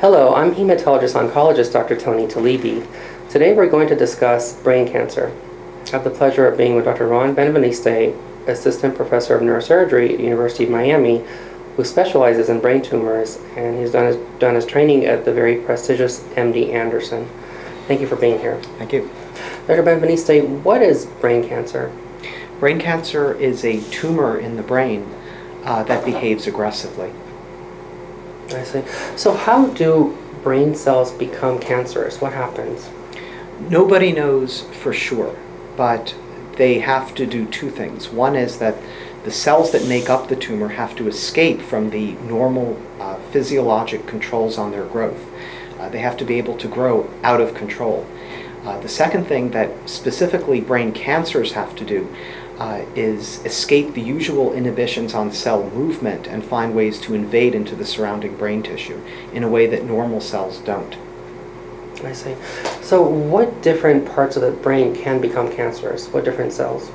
Hello, I'm hematologist oncologist Dr. Tony Talebi. Today we're going to discuss brain cancer. I have the pleasure of being with Dr. Ron Benveniste, Assistant Professor of Neurosurgery at the University of Miami, who specializes in brain tumors, and he's done his training at the very prestigious MD Anderson. Thank you for being here. Thank you. Dr. Benveniste, what is brain cancer? Brain cancer is a tumor in the brain that behaves aggressively. I see. So how do brain cells become cancerous? What happens? Nobody knows for sure, but they have to do two things. One is that the cells that make up the tumor have to escape from the normal physiologic controls on their growth. They have to be able to grow out of control. The second thing that specifically brain cancers have to do is escape the usual inhibitions on cell movement and find ways to invade into the surrounding brain tissue in a way that normal cells don't. I see. So what different parts of the brain can become cancerous? What different cells?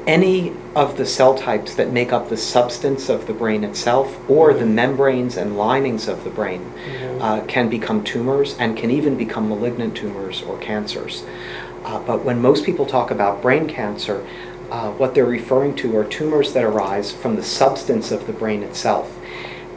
Any of the cell types that make up the substance of the brain itself or the membranes and linings of the brain can become tumors and can even become malignant tumors or cancers. But when most people talk about brain cancer, what they're referring to are tumors that arise from the substance of the brain itself.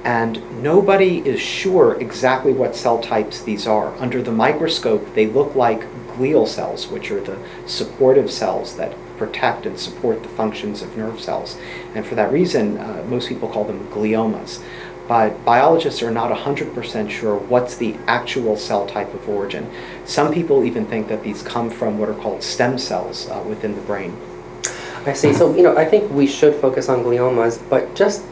And nobody is sure exactly what cell types these are. Under the microscope, they look like glial cells, which are the supportive cells that protect and support the functions of nerve cells. And for that reason, most people call them gliomas. But biologists are not 100% sure what's the actual cell type of origin. Some people even think that these come from what are called stem cells within the brain. I see. So, I think we should focus on gliomas, but just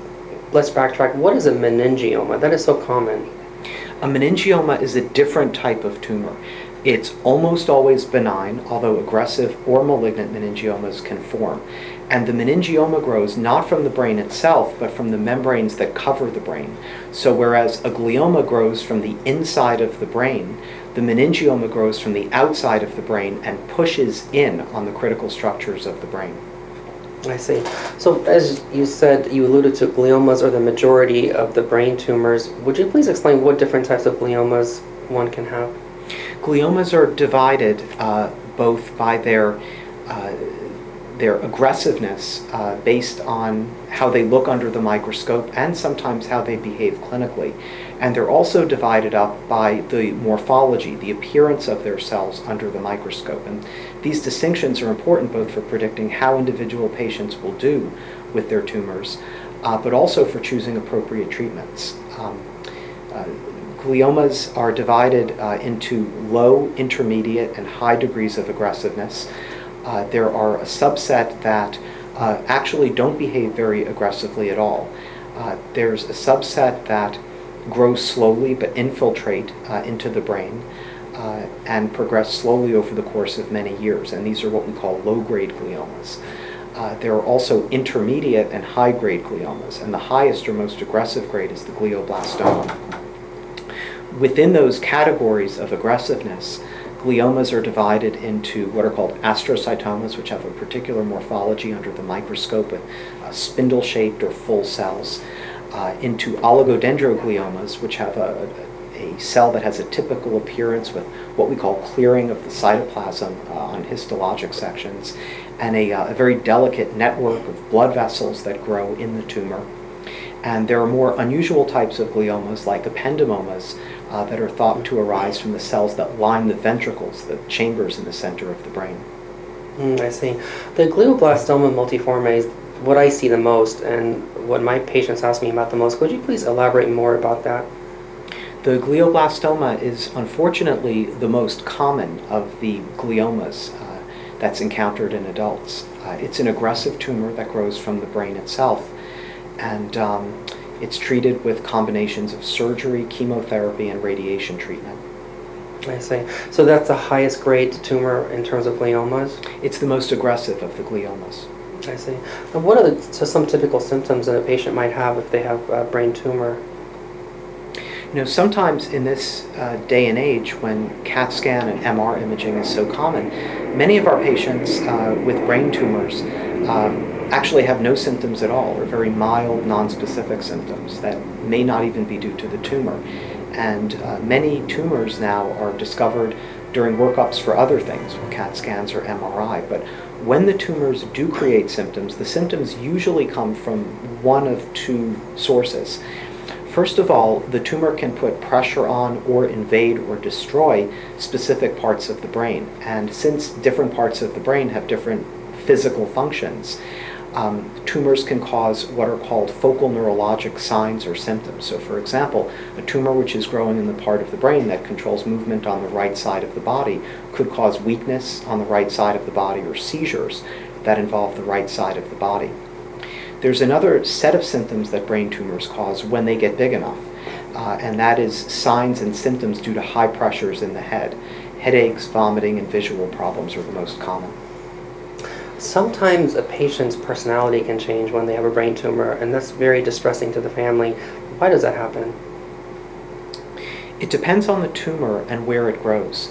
let's backtrack. What is a meningioma? That is so common. A meningioma is a different type of tumor. It's almost always benign, although aggressive or malignant meningiomas can form. And the meningioma grows not from the brain itself, but from the membranes that cover the brain. So whereas a glioma grows from the inside of the brain, the meningioma grows from the outside of the brain and pushes in on the critical structures of the brain. I see. So as you said, you alluded to gliomas are the majority of the brain tumors. Would you please explain what different types of gliomas one can have? Gliomas are divided both by their aggressiveness based on how they look under the microscope and sometimes how they behave clinically. And they're also divided up by the morphology, the appearance of their cells under the microscope. And these distinctions are important both for predicting how individual patients will do with their tumors, but also for choosing appropriate treatments. Gliomas are divided into low, intermediate, and high degrees of aggressiveness. There are a subset that actually don't behave very aggressively at all. There's a subset that grow slowly but infiltrate into the brain and progress slowly over the course of many years, and these are what we call low-grade gliomas. There are also intermediate and high-grade gliomas, and the highest or most aggressive grade is the glioblastoma. Within those categories of aggressiveness, gliomas are divided into what are called astrocytomas, which have a particular morphology under the microscope with spindle-shaped or full cells, into oligodendrogliomas, which have a cell that has a typical appearance with what we call clearing of the cytoplasm on histologic sections, and a very delicate network of blood vessels that grow in the tumor. And there are more unusual types of gliomas, like ependymomas, that are thought to arise from the cells that line the ventricles, the chambers in the center of the brain. I see. The glioblastoma multiforme is what I see the most and what my patients ask me about the most. Could you please elaborate more about that? The glioblastoma is unfortunately the most common of the gliomas that's encountered in adults. It's an aggressive tumor that grows from the brain itself, and it's treated with combinations of surgery, chemotherapy, and radiation treatment. I see. So that's the highest grade tumor in terms of gliomas? It's the most aggressive of the gliomas. I see. And what are some typical symptoms that a patient might have if they have a brain tumor? Sometimes in this day and age when CAT scan and MR imaging is so common, many of our patients with brain tumors actually have no symptoms at all, or very mild, nonspecific symptoms that may not even be due to the tumor. And many tumors now are discovered during workups for other things, CAT scans or MRI. But when the tumors do create symptoms, the symptoms usually come from one of two sources. First of all, the tumor can put pressure on or invade or destroy specific parts of the brain. And since different parts of the brain have different physical functions, tumors can cause what are called focal neurologic signs or symptoms. So for example, a tumor which is growing in the part of the brain that controls movement on the right side of the body could cause weakness on the right side of the body, or seizures that involve the right side of the body. There's another set of symptoms that brain tumors cause when they get big enough, and that is signs and symptoms due to high pressures in the head. Headaches, vomiting, and visual problems are the most common. Sometimes a patient's personality can change when they have a brain tumor, and that's very distressing to the family. Why does that happen? It depends on the tumor and where it grows.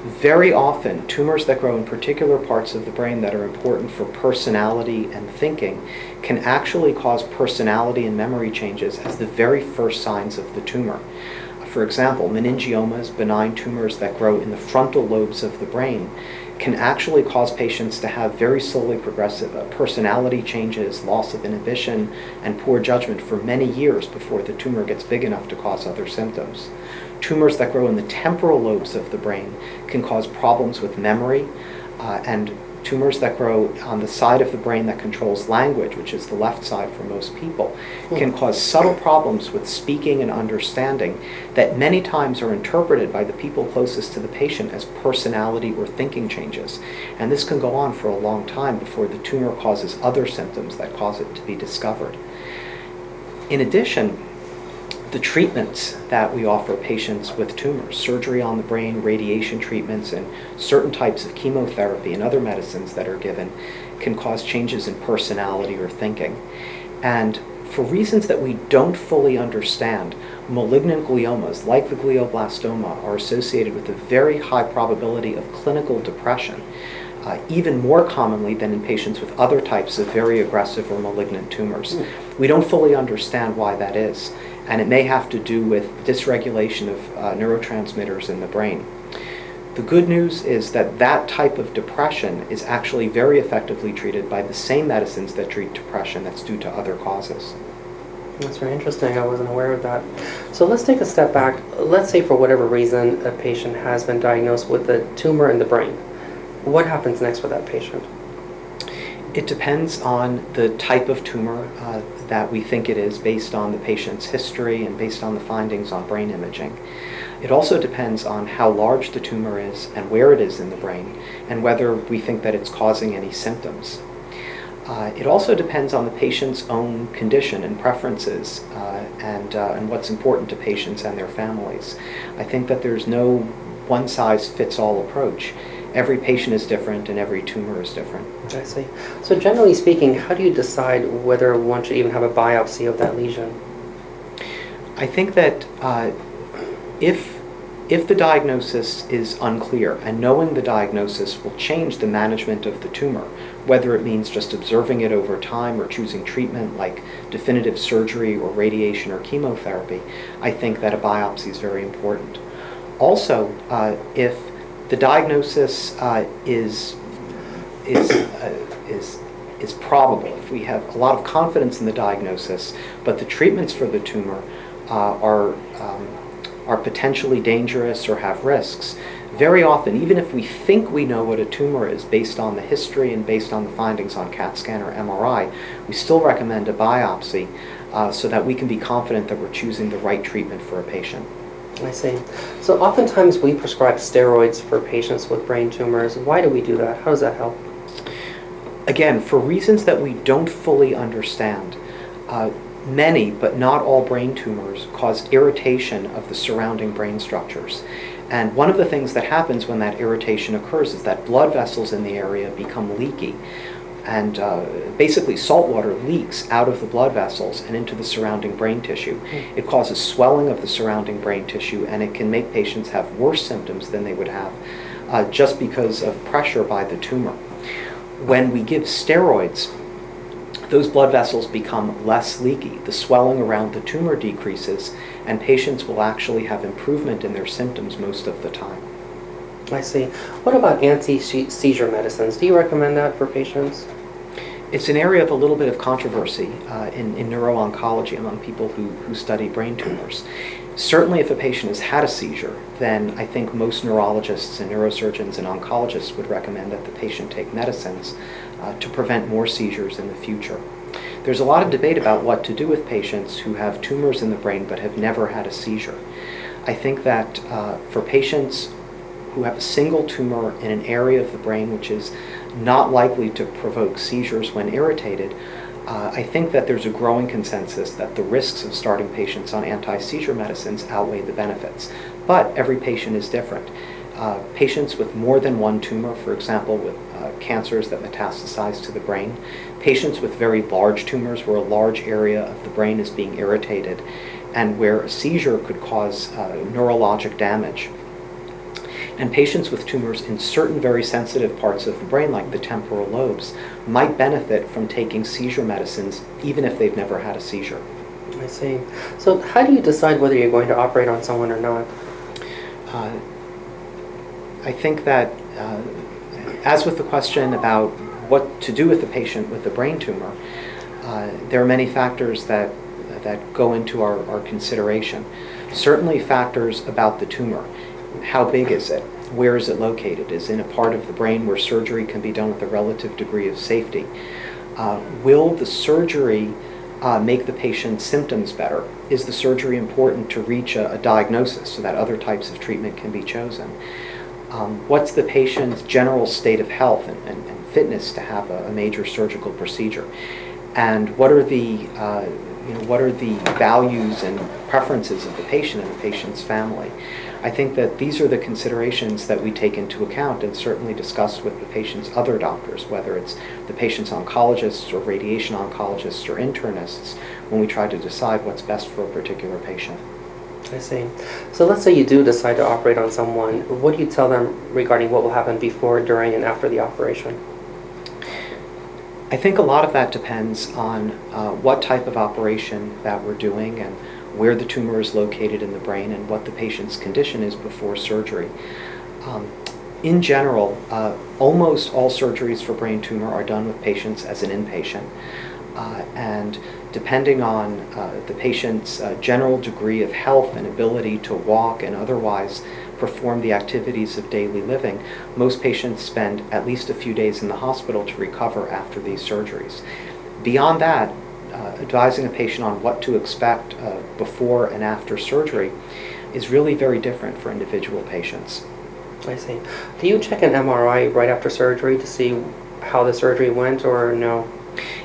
Very often, tumors that grow in particular parts of the brain that are important for personality and thinking can actually cause personality and memory changes as the very first signs of the tumor. For example, meningiomas, benign tumors that grow in the frontal lobes of the brain, can actually cause patients to have very slowly progressive personality changes, loss of inhibition, and poor judgment for many years before the tumor gets big enough to cause other symptoms. Tumors that grow in the temporal lobes of the brain can cause problems with memory, and tumors that grow on the side of the brain that controls language, which is the left side for most people, can cause subtle problems with speaking and understanding that many times are interpreted by the people closest to the patient as personality or thinking changes. And this can go on for a long time before the tumor causes other symptoms that cause it to be discovered. In addition, the treatments that we offer patients with tumors, surgery on the brain, radiation treatments, and certain types of chemotherapy and other medicines that are given can cause changes in personality or thinking. And for reasons that we don't fully understand, malignant gliomas, like the glioblastoma, are associated with a very high probability of clinical depression, even more commonly than in patients with other types of very aggressive or malignant tumors. We don't fully understand why that is, and it may have to do with dysregulation of neurotransmitters in the brain. The good news is that that type of depression is actually very effectively treated by the same medicines that treat depression that's due to other causes. That's very interesting. I wasn't aware of that. So let's take a step back. Let's say for whatever reason a patient has been diagnosed with a tumor in the brain. What happens next with that patient? It depends on the type of tumor that we think it is, based on the patient's history and based on the findings on brain imaging. It also depends on how large the tumor is and where it is in the brain, and whether we think that it's causing any symptoms. It also depends on the patient's own condition and preferences, and what's important to patients and their families. I think that there's no one-size-fits-all approach. Every patient is different and every tumor is different. I see. So generally speaking, how do you decide whether one should even have a biopsy of that lesion? I think that if the diagnosis is unclear, and knowing the diagnosis will change the management of the tumor, whether it means just observing it over time or choosing treatment like definitive surgery or radiation or chemotherapy, I think that a biopsy is very important. Also, if the diagnosis is probable, if we have a lot of confidence in the diagnosis, but the treatments for the tumor are potentially dangerous or have risks, very often, even if we think we know what a tumor is based on the history and based on the findings on CAT scan or MRI, we still recommend a biopsy so that we can be confident that we're choosing the right treatment for a patient. I see. So oftentimes we prescribe steroids for patients with brain tumors. Why do we do that? How does that help? Again, for reasons that we don't fully understand, many, but not all brain tumors cause irritation of the surrounding brain structures. And one of the things that happens when that irritation occurs is that blood vessels in the area become leaky. And basically salt water leaks out of the blood vessels and into the surrounding brain tissue. It causes swelling of the surrounding brain tissue, and it can make patients have worse symptoms than they would have just because of pressure by the tumor. When we give steroids, those blood vessels become less leaky, the swelling around the tumor decreases, and patients will actually have improvement in their symptoms most of the time. I see. What about anti-seizure medicines? Do you recommend that for patients? It's an area of a little bit of controversy in neuro-oncology among people who study brain tumors. Certainly if a patient has had a seizure, then I think most neurologists and neurosurgeons and oncologists would recommend that the patient take medicines to prevent more seizures in the future. There's a lot of debate about what to do with patients who have tumors in the brain but have never had a seizure. I think that for patients who have a single tumor in an area of the brain which is not likely to provoke seizures when irritated, I think that there's a growing consensus that the risks of starting patients on anti-seizure medicines outweigh the benefits. But every patient is different. Patients with more than one tumor, for example, with cancers that metastasize to the brain, patients with very large tumors where a large area of the brain is being irritated, and where a seizure could cause neurologic damage, and patients with tumors in certain very sensitive parts of the brain, like the temporal lobes, might benefit from taking seizure medicines even if they've never had a seizure. I see. So how do you decide whether you're going to operate on someone or not? I think that, as with the question about what to do with the patient with a brain tumor, there are many factors that go into our consideration. Certainly factors about the tumor. How big is it? Where is it located? Is it in a part of the brain where surgery can be done with a relative degree of safety? Will the surgery make the patient's symptoms better? Is the surgery important to reach a diagnosis so that other types of treatment can be chosen? What's the patient's general state of health and fitness to have a major surgical procedure? And what are the values and preferences of the patient and the patient's family? I think that these are the considerations that we take into account and certainly discuss with the patient's other doctors, whether it's the patient's oncologists or radiation oncologists or internists, when we try to decide what's best for a particular patient. I see. So let's say you do decide to operate on someone. What do you tell them regarding what will happen before, during, and after the operation? I think a lot of that depends on what type of operation that we're doing and where the tumor is located in the brain and what the patient's condition is before surgery. In general, almost all surgeries for brain tumor are done with patients as an inpatient. And depending on the patient's general degree of health and ability to walk and otherwise perform the activities of daily living, most patients spend at least a few days in the hospital to recover after these surgeries. Beyond that, advising a patient on what to expect before and after surgery is really very different for individual patients. I see. Do you check an MRI right after surgery to see how the surgery went, or no?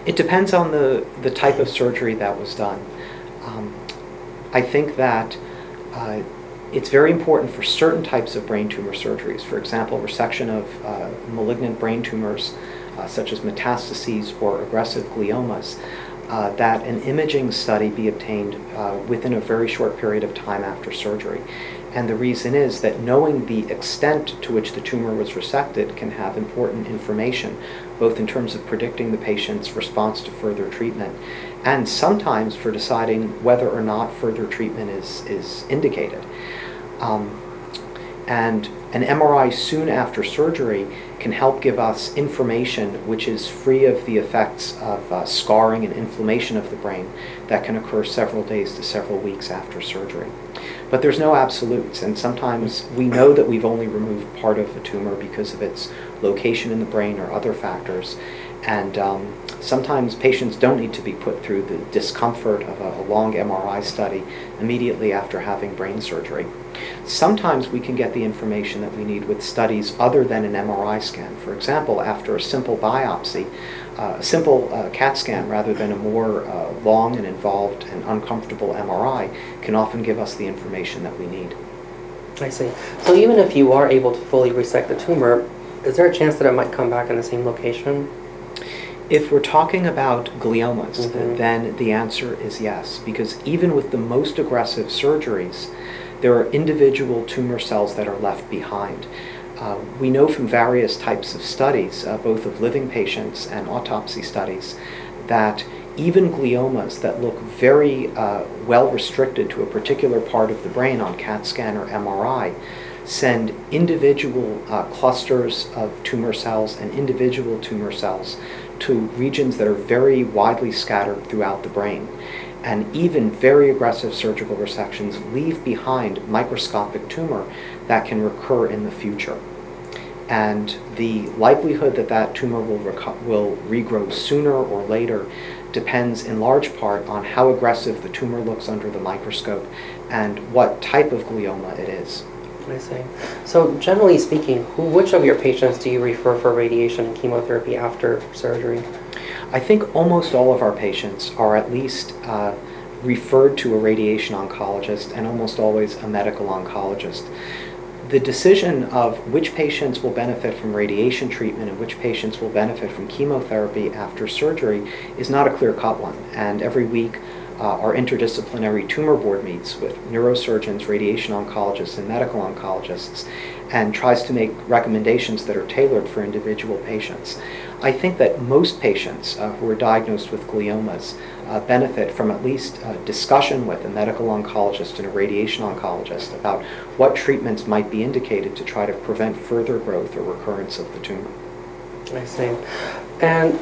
It depends on the type of surgery that was done. I think that it's very important for certain types of brain tumor surgeries. For example, resection of malignant brain tumors such as metastases or aggressive gliomas, that an imaging study be obtained within a very short period of time after surgery. And the reason is that knowing the extent to which the tumor was resected can have important information, both in terms of predicting the patient's response to further treatment, and sometimes for deciding whether or not further treatment is indicated. And an MRI soon after surgery can help give us information which is free of the effects of scarring and inflammation of the brain that can occur several days to several weeks after surgery. But there's no absolutes, and sometimes we know that we've only removed part of a tumor because of its location in the brain or other factors, and sometimes patients don't need to be put through the discomfort of a long MRI study immediately after having brain surgery. Sometimes we can get the information that we need with studies other than an MRI scan. For example, after a simple biopsy, a simple CAT scan rather than a more long and involved and uncomfortable MRI can often give us the information that we need. I see. So even if you are able to fully resect the tumor, is there a chance that it might come back in the same location? If we're talking about gliomas, then the answer is yes, because even with the most aggressive surgeries, there are individual tumor cells that are left behind. We know from various types of studies, both of living patients and autopsy studies, that even gliomas that look very well restricted to a particular part of the brain on CAT scan or MRI send individual clusters of tumor cells and individual tumor cells to regions that are very widely scattered throughout the brain. And even very aggressive surgical resections leave behind microscopic tumor that can recur in the future. And the likelihood that that tumor will regrow sooner or later depends in large part on how aggressive the tumor looks under the microscope and what type of glioma it is. I see. So generally speaking, which of your patients do you refer for radiation and chemotherapy after surgery? I think almost all of our patients are at least referred to a radiation oncologist and almost always a medical oncologist. The decision of which patients will benefit from radiation treatment and which patients will benefit from chemotherapy after surgery is not a clear-cut one. And every week, our interdisciplinary tumor board meets with neurosurgeons, radiation oncologists, and medical oncologists, and tries to make recommendations that are tailored for individual patients. I think that most patients who are diagnosed with gliomas benefit from at least discussion with a medical oncologist and a radiation oncologist about what treatments might be indicated to try to prevent further growth or recurrence of the tumor. I see. And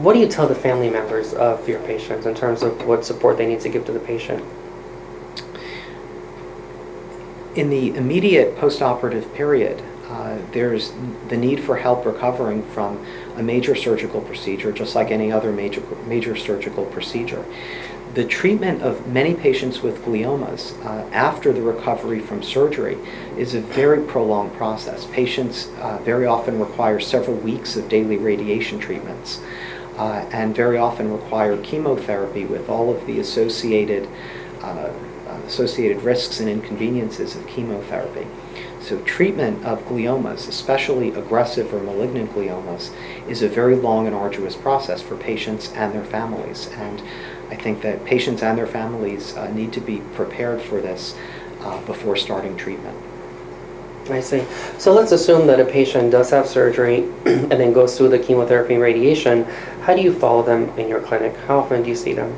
what do you tell the family members of your patients in terms of what support they need to give to the patient? In the immediate postoperative period, there's the need for help recovering from a major surgical procedure, just like any other major surgical procedure. The treatment of many patients with gliomas after the recovery from surgery is a very prolonged process. Patients very often require several weeks of daily radiation treatments and very often require chemotherapy with all of the associated risks and inconveniences of chemotherapy. So treatment of gliomas, especially aggressive or malignant gliomas, is a very long and arduous process for patients and their families. And I think that patients and their families need to be prepared for this before starting treatment. I see. So let's assume that a patient does have surgery and then goes through the chemotherapy and radiation. How do you follow them in your clinic? How often do you see them?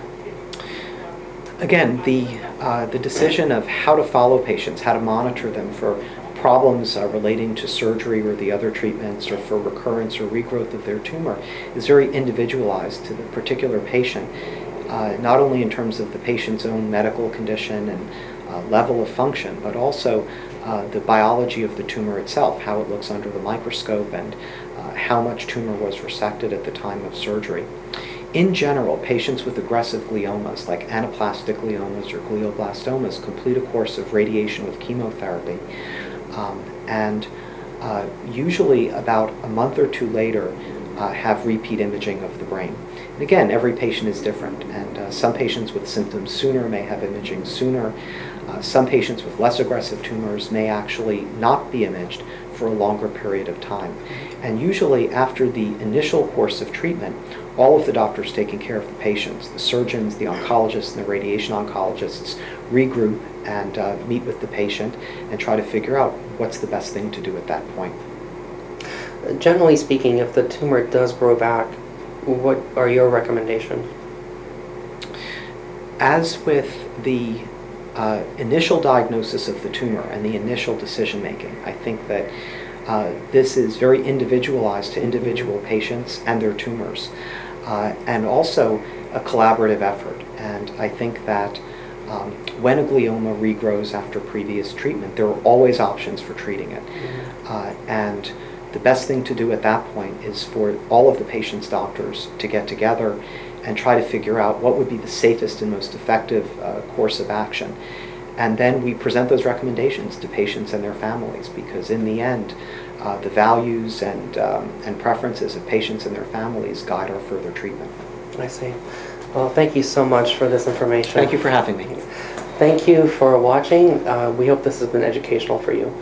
Again, the decision of how to follow patients, how to monitor them for problems relating to surgery or the other treatments or for recurrence or regrowth of their tumor is very individualized to the particular patient, not only in terms of the patient's own medical condition and level of function, but also the biology of the tumor itself, how it looks under the microscope and how much tumor was resected at the time of surgery. In general, patients with aggressive gliomas, like anaplastic gliomas or glioblastomas, complete a course of radiation with chemotherapy, and usually about a month or two later have repeat imaging of the brain. And again, every patient is different, and some patients with symptoms sooner may have imaging sooner. Some patients with less aggressive tumors may actually not be imaged for a longer period of time. And usually after the initial course of treatment, all of the doctors taking care of the patients, the surgeons, the oncologists, and the radiation oncologists regroup and meet with the patient and try to figure out what's the best thing to do at that point. Generally speaking, if the tumor does grow back, what are your recommendations? As with the initial diagnosis of the tumor and the initial decision making, I think that this is very individualized to individual patients and their tumors, and also a collaborative effort. And I think that when a glioma regrows after previous treatment, there are always options for treating it. And the best thing to do at that point is for all of the patient's doctors to get together and try to figure out what would be the safest and most effective course of action. And then we present those recommendations to patients and their families, because in the end, the values and preferences of patients and their families guide our further treatment. I see. Well, thank you so much for this information. Thank you for having me. Thank you for watching. We hope this has been educational for you.